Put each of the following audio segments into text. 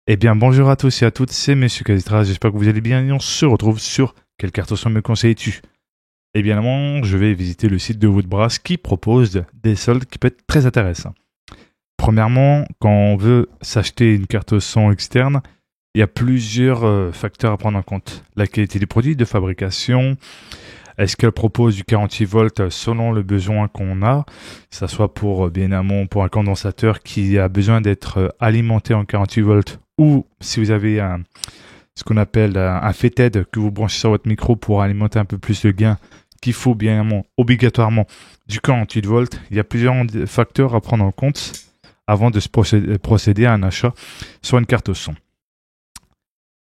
Eh bien, bonjour à tous et à toutes, c'est Monsieur Kazitra, j'espère que vous allez bien et on se retrouve sur Quelle carte son me conseilles-tu? Eh bien, évidemment, je vais visiter le site de Woodbrass qui propose des soldes qui peuvent être très intéressants. Premièrement, quand on veut s'acheter une carte son externe, il y a plusieurs facteurs à prendre en compte. La qualité du produit de fabrication, est-ce qu'elle propose du 48 volts selon le besoin qu'on a, que ce soit pour bien évidemment pour un condensateur qui a besoin d'être alimenté en 48 volts ou si vous avez ce qu'on appelle un FETED que vous branchez sur votre micro pour alimenter un peu plus le gain, qu'il faut bien évidemment obligatoirement du 48 volts. Il y a plusieurs facteurs à prendre en compte avant de se procéder à un achat sur une carte son.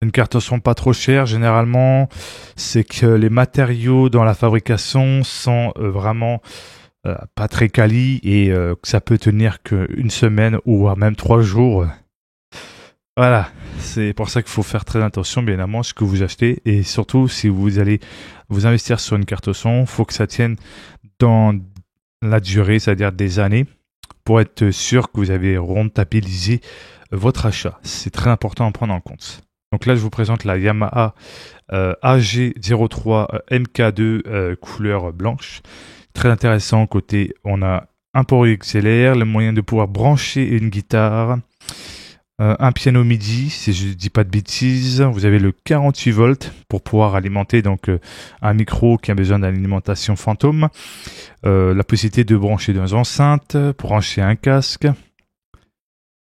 Une carte son pas trop chère, généralement, c'est que les matériaux dans la fabrication sont vraiment pas très quali et que ça peut tenir qu'une semaine ou même 3 jours. Voilà, c'est pour ça qu'il faut faire très attention, bien évidemment, à ce que vous achetez. Et surtout, si vous allez vous investir sur une carte son, il faut que ça tienne dans la durée, c'est-à-dire des années, pour être sûr que vous avez rentabilisé votre achat. C'est très important à prendre en compte. Donc là, je vous présente la Yamaha AG03 MK2 couleur blanche. Très intéressant. Côté, on a un port XLR, le moyen de pouvoir brancher une guitare, un piano MIDI, si je ne dis pas de bêtises. Vous avez le 48 volts pour pouvoir alimenter donc un micro qui a besoin d'alimentation fantôme. La possibilité de brancher des enceintes, brancher un casque.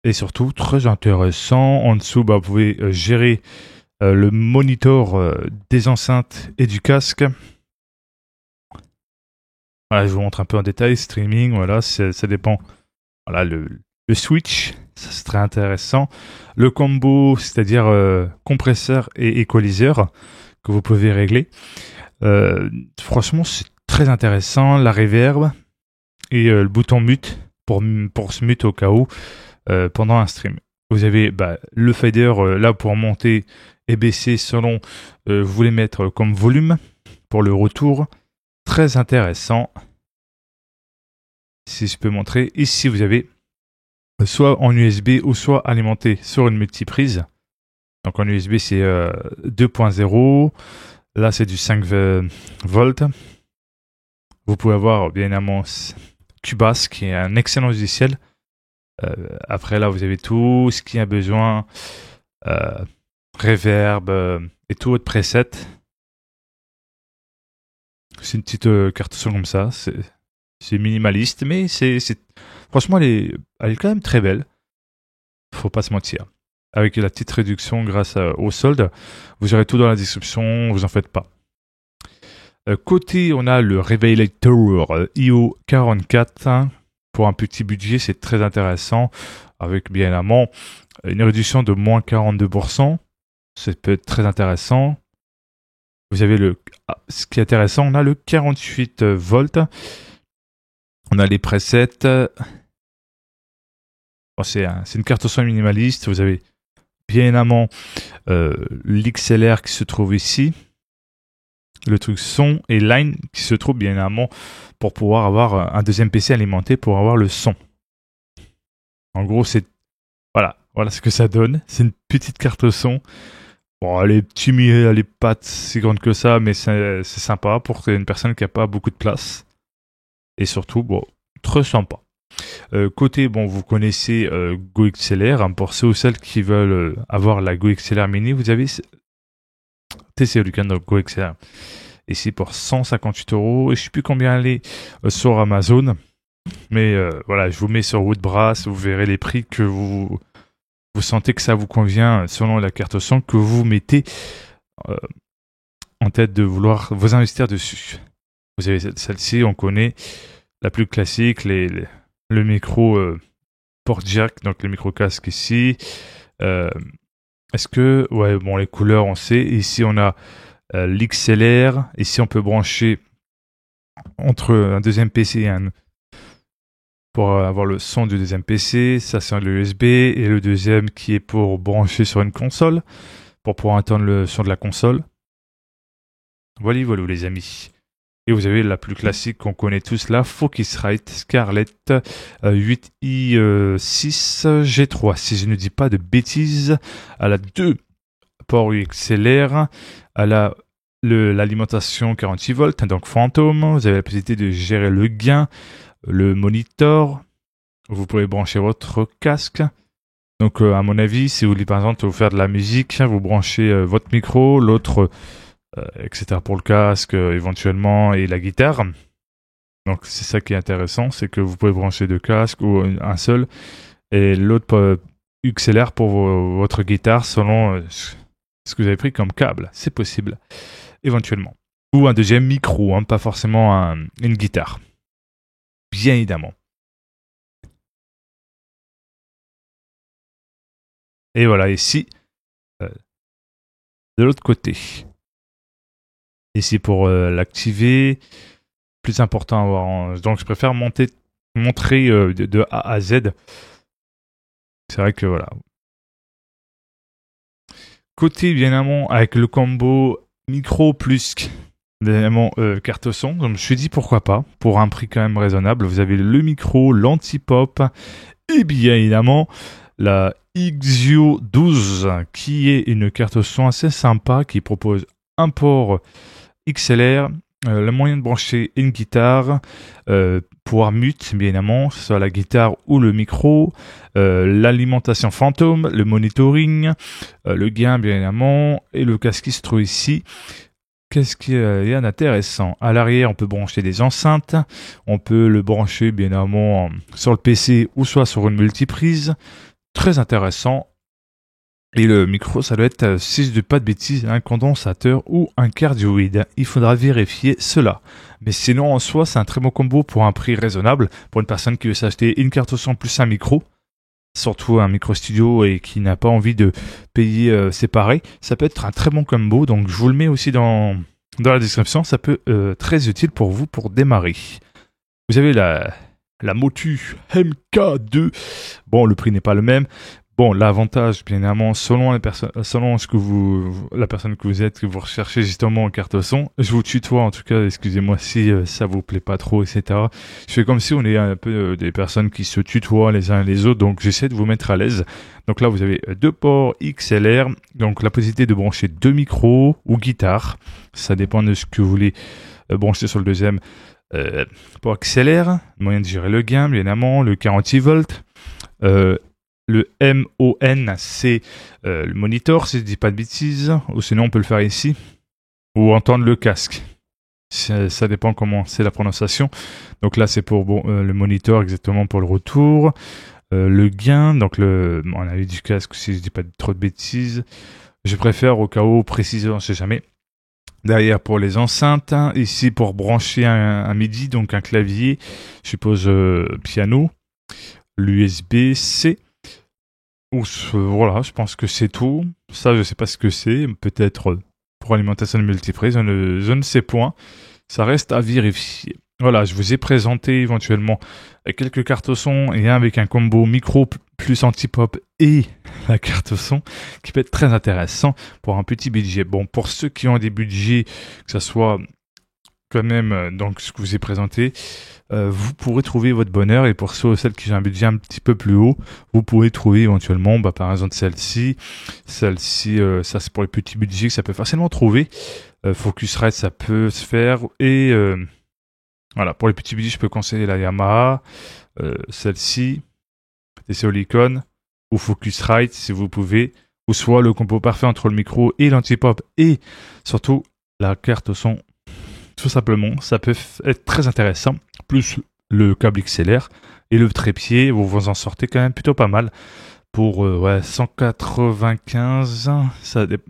Et surtout, très intéressant, en dessous, vous pouvez gérer le monitor des enceintes et du casque. Voilà, je vous montre un peu en détail, streaming, voilà, ça dépend. Voilà, le switch, ça c'est très intéressant. Le combo, c'est-à-dire compresseur et équaliseur, que vous pouvez régler. Franchement, c'est très intéressant. La reverb et le bouton mute pour se mute au cas où. Pendant un stream. Vous avez le fader là pour monter et baisser selon vous voulez mettre comme volume pour le retour. Très intéressant. Si je peux montrer, ici vous avez soit en USB ou soit alimenté sur une multiprise. Donc en USB c'est 2.0. Là c'est du 5 volts. Vous pouvez avoir bien évidemment Cubase qui est un excellent logiciel. Après là vous avez tout ce qui a besoin, reverb et tout votre preset. C'est une petite carte son comme ça, c'est minimaliste mais c'est franchement elle est quand même très belle, faut pas se mentir. Avec la petite réduction grâce au solde, vous aurez tout dans la description, vous en faites pas. Côté on a le Revelator IO44. Pour un petit budget, c'est très intéressant, avec bien évidemment une réduction de moins 42%. Ça peut être très intéressant. Vous avez ce qui est intéressant, on a le 48 volts. On a les presets. Bon, c'est une carte son minimaliste. Vous avez bien évidemment l'XLR qui se trouve ici. Le truc son et line qui se trouve bien évidemment pour pouvoir avoir un deuxième PC alimenté pour avoir le son. En gros, c'est voilà ce que ça donne. C'est une petite carte son. Bon, elle est timide, elle est pas si grande que ça, mais c'est sympa pour une personne qui a pas beaucoup de place. Et surtout, bon, très sympa. Côté, bon, vous connaissez Go XLR. Hein, pour ceux ou celles qui veulent avoir la Go XLR Mini, vous avez TCO Lucan donc Go XLR. Ici pour 158 €. Et je sais plus combien elle est sur Amazon. Mais voilà, je vous mets sur Woodbrass. Vous verrez les prix que vous sentez que ça vous convient selon la carte son que vous mettez en tête de vouloir vous investir dessus. Vous avez celle-ci, on connaît la plus classique, le micro port jack, donc le micro casque ici. Est-ce que, ouais, bon, les couleurs on sait. Ici on a l'XLR. Ici on peut brancher entre un deuxième PC et un pour avoir le son du deuxième PC, ça c'est le USB, et le deuxième qui est pour brancher sur une console, pour pouvoir entendre le son de la console. Voilà, voilà les amis. Et vous avez la plus classique qu'on connaît tous là, Focusrite Scarlett 8i6 G3. Si je ne dis pas de bêtises, elle a 2 ports XLR, elle a l'alimentation 48 volts, donc Phantom. Vous avez la possibilité de gérer le gain, le monitor. Vous pouvez brancher votre casque. Donc, à mon avis, si vous voulez par exemple vous faire de la musique, vous branchez votre micro, l'autre, etc. pour le casque, éventuellement, et la guitare. Donc, c'est ça qui est intéressant, c'est que vous pouvez brancher 2 casques ou un seul, et l'autre XLR pour votre guitare selon ce que vous avez pris comme câble. C'est possible, éventuellement. Ou un deuxième micro, hein, pas forcément une guitare. Bien évidemment. Et voilà, ici, de l'autre côté. Ici, pour l'activer, plus important à voir. Donc, je préfère montrer de A à Z. C'est vrai que voilà. Côté, bien évidemment, avec le combo micro plus bien évidemment carte son. Donc, je me suis dit pourquoi pas, pour un prix quand même raisonnable. Vous avez le micro, l'anti-pop, et bien évidemment, la Xio 12, qui est une carte son assez sympa, qui propose un port XLR, le moyen de brancher une guitare, pouvoir mute, bien évidemment, que ce soit la guitare ou le micro, l'alimentation Phantom, le monitoring, le gain, bien évidemment, et le casque qui se trouve ici. Qu'est-ce qu'il y a d'intéressant? À l'arrière, on peut brancher des enceintes, on peut le brancher, bien évidemment, sur le PC ou soit sur une multiprise. Très intéressant. Et le micro, ça doit être, si je ne dis pas de bêtises, un condensateur ou un cardioïde. Il faudra vérifier cela. Mais sinon, en soi, c'est un très bon combo pour un prix raisonnable. Pour une personne qui veut s'acheter une carte son plus un micro, surtout un micro studio et qui n'a pas envie de payer séparé, ça peut être un très bon combo. Donc, je vous le mets aussi dans la description. Ça peut être très utile pour vous pour démarrer. Vous avez la Motu MK2. Bon, le prix n'est pas le même. Bon, l'avantage, bien évidemment, selon la personne que vous êtes, que vous recherchez justement en carte son, je vous tutoie en tout cas, excusez-moi si ça vous plaît pas trop, etc. Je fais comme si on est un peu des personnes qui se tutoient les uns les autres, donc j'essaie de vous mettre à l'aise. Donc là, vous avez 2 ports XLR, donc la possibilité de brancher 2 micros ou guitare, ça dépend de ce que vous voulez brancher sur le deuxième. Port XLR, moyen de gérer le gain, bien évidemment, le 48 volts, le MON, c'est le monitor, si je ne dis pas de bêtises, ou sinon on peut le faire ici, ou entendre le casque. Ça dépend comment c'est la prononciation. Donc là, c'est pour le monitor, exactement pour le retour. Le gain, donc on a eu du casque, si je ne dis pas trop de bêtises. Je préfère au cas où préciser, on ne sait jamais. Derrière pour les enceintes, ici pour brancher un MIDI, donc un clavier, je suppose piano, l'USB-C. Voilà, je pense que c'est tout. Ça, je sais pas ce que c'est. Peut-être pour alimentation de multiprise, je ne sais point. Ça reste à vérifier. Voilà, je vous ai présenté éventuellement quelques cartes son et avec un combo micro plus anti-pop et la carte son qui peut être très intéressant pour un petit budget. Bon, pour ceux qui ont des budgets, que ce soit quand même donc ce que je vous ai présenté, vous pourrez trouver votre bonheur. Et pour ceux ou celles qui ont un budget un petit peu plus haut, vous pourrez trouver éventuellement par exemple celle-ci, ça c'est pour les petits budgets que ça peut facilement trouver. Focusrite, ça peut se faire. Et voilà, pour les petits budgets, je peux conseiller la Yamaha, celle-ci, TC Olicon ou Focusrite si vous pouvez, ou soit le combo parfait entre le micro et l'anti-pop et surtout la carte son. Tout simplement, ça peut être très intéressant. Plus le câble XLR et le trépied, vous vous en sortez quand même plutôt pas mal. Pour 195,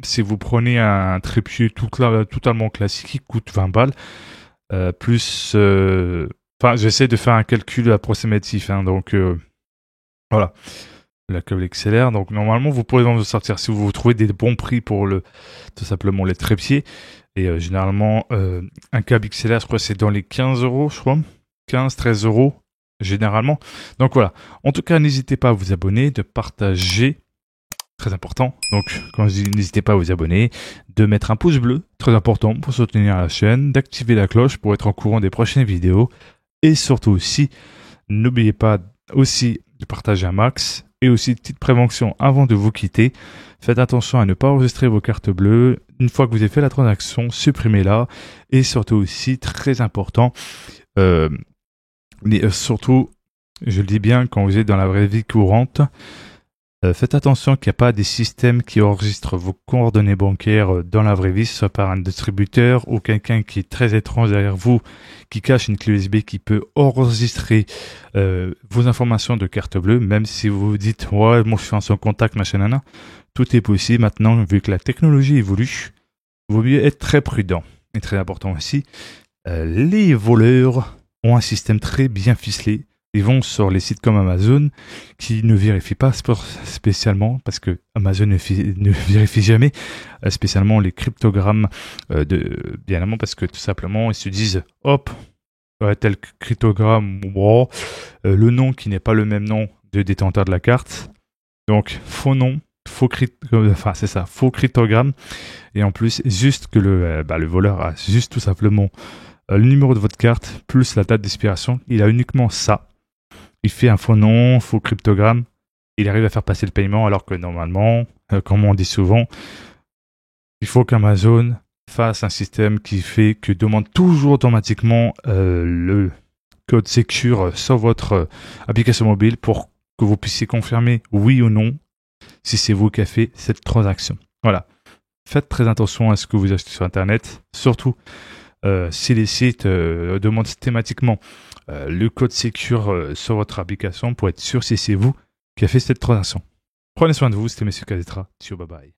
si vous prenez un trépied totalement classique, qui coûte 20 balles. J'essaie de faire un calcul approximatif. Donc, voilà. La câble XLR. Donc, normalement, vous pourrez vous sortir si vous trouvez des bons prix pour tout simplement les trépieds. Et généralement, un câble XLR, je crois que c'est dans les 15 euros, je crois. 15-13 euros, généralement. Donc voilà. En tout cas, n'hésitez pas à vous abonner, de partager. très important. Donc, quand je dis, n'hésitez pas à vous abonner, de mettre un pouce bleu, très important pour soutenir la chaîne, d'activer la cloche pour être au courant des prochaines vidéos. Et surtout aussi, n'oubliez pas aussi de partager un max. Et aussi, petite prévention avant de vous quitter. Faites attention à ne pas enregistrer vos cartes bleues. Une fois que vous avez fait la transaction, supprimez-la. Et surtout aussi, très important, surtout, je le dis bien, quand vous êtes dans la vraie vie courante, faites attention qu'il n'y a pas des systèmes qui enregistrent vos coordonnées bancaires dans la vraie vie, soit par un distributeur ou quelqu'un qui est très étrange derrière vous, qui cache une clé USB qui peut enregistrer vos informations de carte bleue, même si vous vous dites « Ouais, moi je suis en son contact, machin, nana ». Tout est possible maintenant, vu que la technologie évolue. Il vaut mieux être très prudent. Et très important aussi, les voleurs ont un système très bien ficelé. Ils vont sur les sites comme Amazon qui ne vérifient pas spécialement, parce que Amazon ne vérifie jamais spécialement les cryptogrammes bien évidemment, parce que tout simplement ils se disent hop, tel cryptogramme, wow, le nom qui n'est pas le même nom de détenteur de la carte, donc faux nom, faux cryptogramme, et en plus juste que le voleur a juste tout simplement le numéro de votre carte plus la date d'expiration, il a uniquement ça. Il fait un faux nom, faux cryptogramme, il arrive à faire passer le paiement alors que normalement, comme on dit souvent, il faut qu'Amazon fasse un système qui fait que demande toujours automatiquement le code secure sur votre application mobile pour que vous puissiez confirmer oui ou non si c'est vous qui avez fait cette transaction. Voilà. Faites très attention à ce que vous achetez sur Internet, surtout si les sites demandent systématiquement le code secure sur votre application pour être sûr si c'est vous qui avez fait cette transaction. Prenez soin de vous, c'était Monsieur Kazetra. Ciao, bye bye.